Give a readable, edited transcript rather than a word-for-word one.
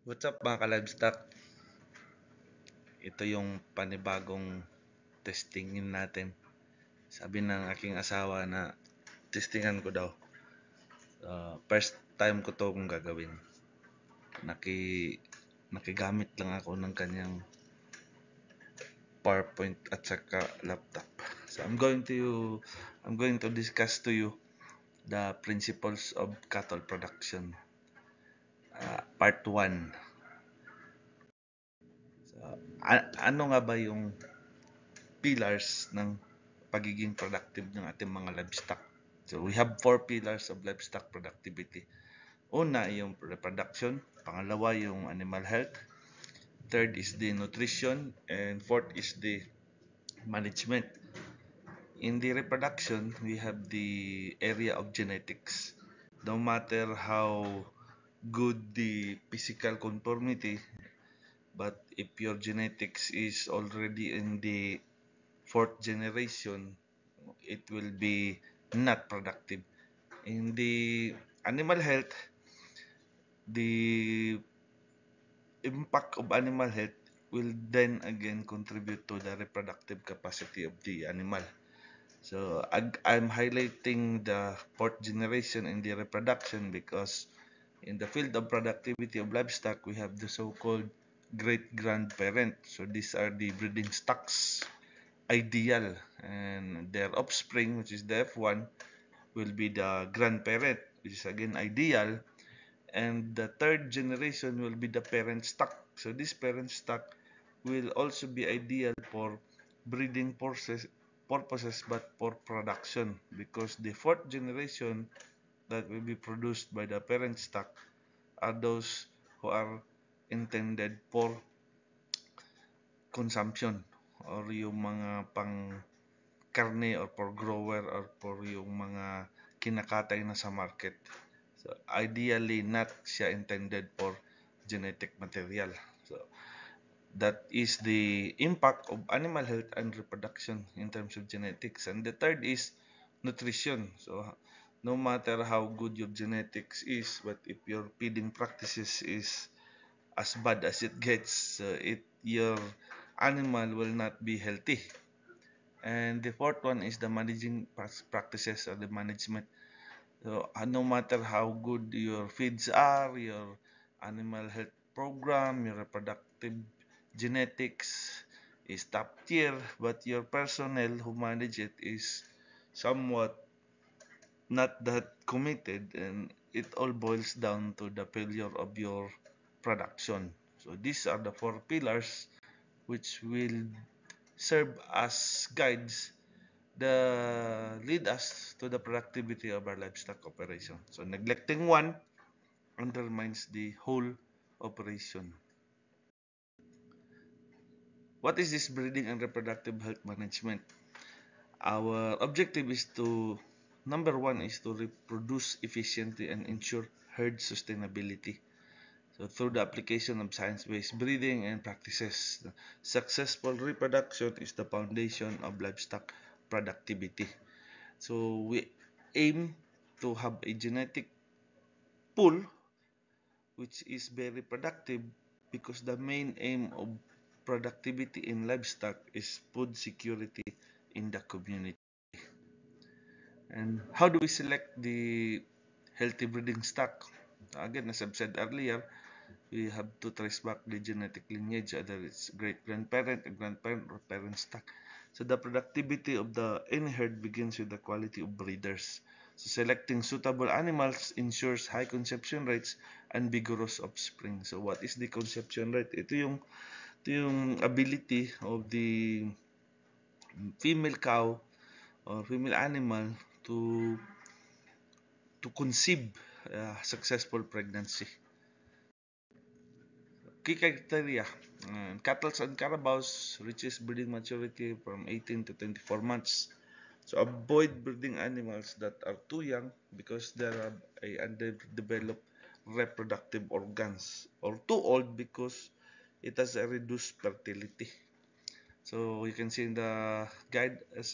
What's up mga ka-livestock? Ito yung panibagong testingin natin. Sabi ng aking asawa na testingan ko daw. First time ko to kung gagawin. Nakigamit lang ako ng kanyang PowerPoint at saka laptop. So I'm going to discuss to you the principles of cattle production. Part 1. So, ano nga ba yung pillars ng pagiging productive ng ating mga livestock? So we have 4 pillars of livestock productivity. Una yung reproduction, pangalawa yung animal health, third is the nutrition, and fourth is the management. In the reproduction, we have the area of genetics. No matter how good the physical conformity, but if your genetics is already in the fourth generation, it will be not productive. In the animal health, the impact of animal health will then again contribute to the reproductive capacity of the animal. So I'm highlighting the fourth generation in the reproduction because in the field of productivity of livestock, we have the so-called great-grandparent. So these are the breeding stocks ideal, and their offspring, which is the F1, will be the grandparent, which is again ideal, and the third generation will be the parent stock. So this parent stock will also be ideal for breeding purposes but for production, because the fourth generation that will be produced by the parent stock are those who are intended for consumption, or yung mga pang karne, or for grower, or for yung mga kinakatay na sa market. So ideally not siya intended for genetic material. So that is the impact of animal health and reproduction in terms of genetics. And the third is nutrition. So no matter how good your genetics is, but if your feeding practices is as bad as it gets, your animal will not be healthy. And the fourth one is the managing practices, or the management. So no matter how good your feeds are, your animal health program, your reproductive genetics is top tier, but your personnel who manage it is somewhat not that committed, and it all boils down to the failure of your production. So these are the 4 pillars which will serve as guides the lead us to the productivity of our livestock operation. So neglecting one undermines the whole operation. What is this breeding and reproductive health management? Our objective is to, number one, is to reproduce efficiently and ensure herd sustainability. So through the application of science-based breeding and practices, successful reproduction is the foundation of livestock productivity. So we aim to have a genetic pool which is very productive, because the main aim of productivity in livestock is food security in the community. And how do we select the healthy breeding stock? Again, as I've said earlier, we have to trace back the genetic lineage, whether it's great-grandparent, a grandparent, or parent stock. So the productivity of the any herd begins with the quality of breeders. So selecting suitable animals ensures high conception rates and vigorous offspring. So what is the conception rate? Ito yung ability of the female cow or female animal to conceive successful pregnancy. Key criteria: cattle and carabaos reaches breeding maturity from 18 to 24 months. So avoid breeding animals that are too young because they have a underdeveloped reproductive organs, or too old because it has a reduced fertility. So you can see in the guide, as